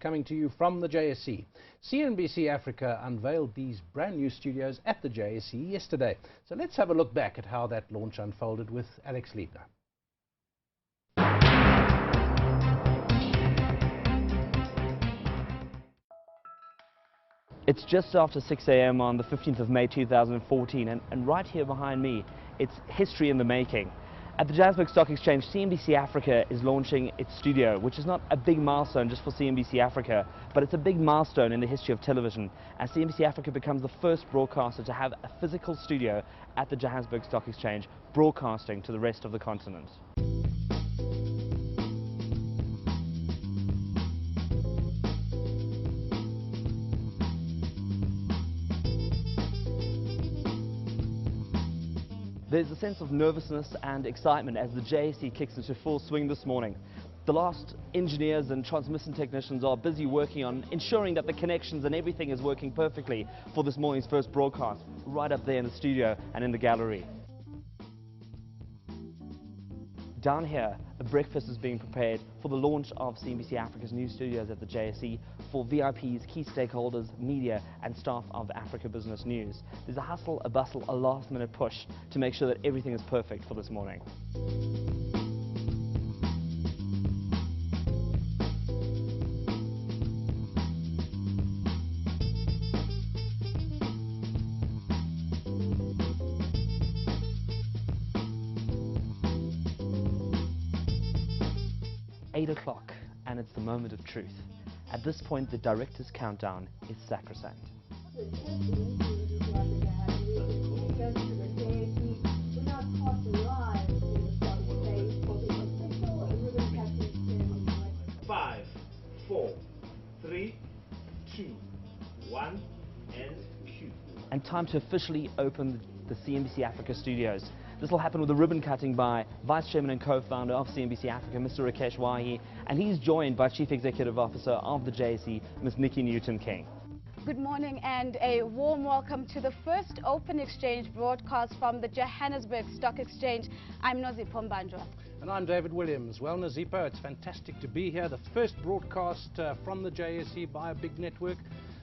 Coming to you from the JSE. CNBC Africa unveiled these brand new studios at the JSE yesterday. So let's have a look back at how that launch unfolded with Alex Leibner. It's just after 6 a.m. on the 15th of May 2014 and right here behind me, it's history in the making. At the Johannesburg Stock Exchange, CNBC Africa is launching its studio, which is not a big milestone just for CNBC Africa, but it's a big milestone in the history of television, as CNBC Africa becomes the first broadcaster to have a physical studio at the Johannesburg Stock Exchange, broadcasting to the rest of the continent. There's a sense of nervousness and excitement as the JSE kicks into full swing this morning. The last engineers and transmission technicians are busy working on ensuring that the connections and everything is working perfectly for this morning's first broadcast, right up there in the studio and in the gallery. Down here, a breakfast is being prepared for the launch of CNBC Africa's new studios at the JSE for VIPs, key stakeholders, media and staff of Africa Business News. There's a hustle, a bustle, a last-minute push to make sure that everything is perfect for this morning. Eight o'clock, and it's the moment of truth. At this point, the director's countdown is sacrosanct. Five, 4, 3, 2, 1, and cue. And time to officially open the CNBC Africa studios. This will happen with a ribbon cutting by Vice Chairman and co-founder of CNBC Africa, Mr. Rakesh Wahi, and he's joined by Chief Executive Officer of the JSE, Ms. Nikki Newton-King. Good morning and a warm welcome to the first open exchange broadcast from the Johannesburg Stock Exchange. I'm Nozipho Mbanjwa. And I'm David Williams. Well, Nozipho, it's fantastic to be here. The first broadcast from the JSE by a big network.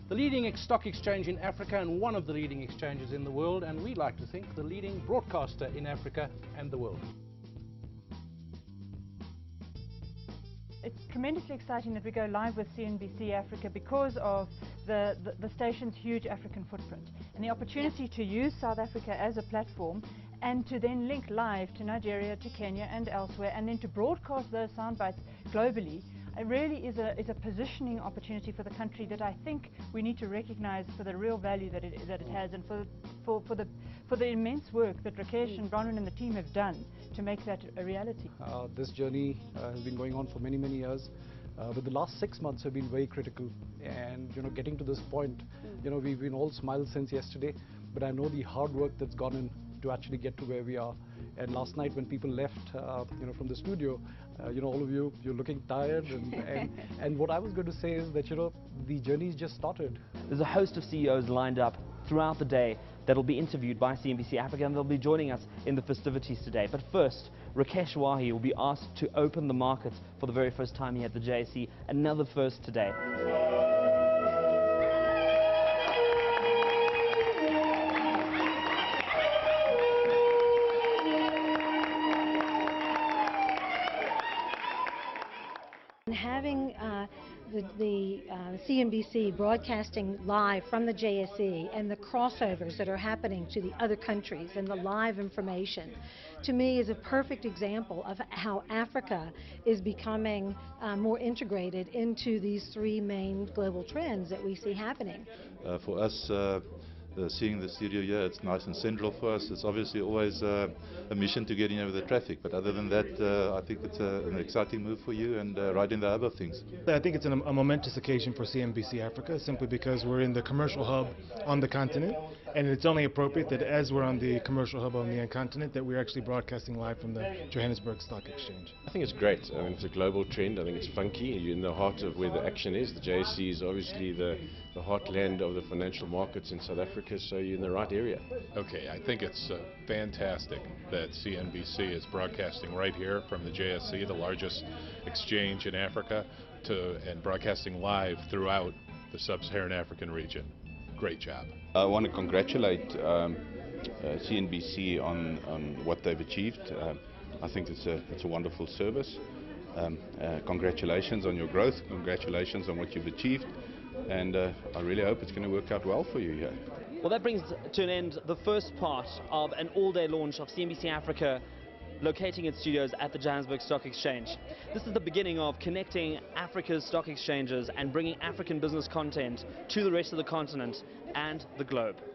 The leading stock exchange in Africa and one of the leading exchanges in the world, and we like to think the leading broadcaster in Africa and the world. It's tremendously exciting that we go live with CNBC Africa because of the station's huge African footprint and the opportunity to use South Africa as a platform and to then link live to Nigeria, to Kenya and elsewhere, and then to broadcast those sound bites globally. It really is a positioning opportunity for the country that I think we need to recognize for the real value that it has, and for the immense work that Rakesh and Bronwyn and the team have done to make that a reality. This journey has been going on for many years, but the last 6 months have been very critical, and getting to this point, we've been all smiles since yesterday, but I know the hard work that's gone in to actually get to where we are. And last night when people left from the studio, all of you're looking tired, and what I was going to say is that the journey's just started. There's a host of CEOs lined up throughout the day that'll be interviewed by CNBC Africa, and they'll be joining us in the festivities today. But first, Rakesh Wahi will be asked to open the markets for the very first time here at the JSE, another first today. Having the CNBC broadcasting live from the JSE and the crossovers that are happening to the other countries and the live information, to me is a perfect example of how Africa is becoming more integrated into these three main global trends that we see happening. For us, seeing the studio here, it's nice and central for us. It's obviously always a mission to get in over the traffic, but other than that, I think it's an exciting move for you and right in the hub of things. I think it's a momentous occasion for CNBC Africa, simply because we're in the commercial hub on the continent, and it's only appropriate that as we're on the commercial hub on the continent that we're actually broadcasting live from the Johannesburg Stock Exchange. I think it's great. I mean, it's a global trend. I think it's funky. You're in the heart of where the action is. The JSE is obviously the heartland of the financial markets in South Africa, so you're in the right area. Okay, I think it's fantastic that CNBC is broadcasting right here from the JSE, the largest exchange in Africa, and broadcasting live throughout the sub-Saharan African region. Great job. I want to congratulate CNBC on what they've achieved. I think it's a wonderful service. Congratulations on your growth. Congratulations on what you've achieved. And I really hope it's going to work out well for you here. Well, that brings to an end the first part of an all-day launch of CNBC Africa, locating its studios at the Johannesburg Stock Exchange. This is the beginning of connecting Africa's stock exchanges and bringing African business content to the rest of the continent and the globe.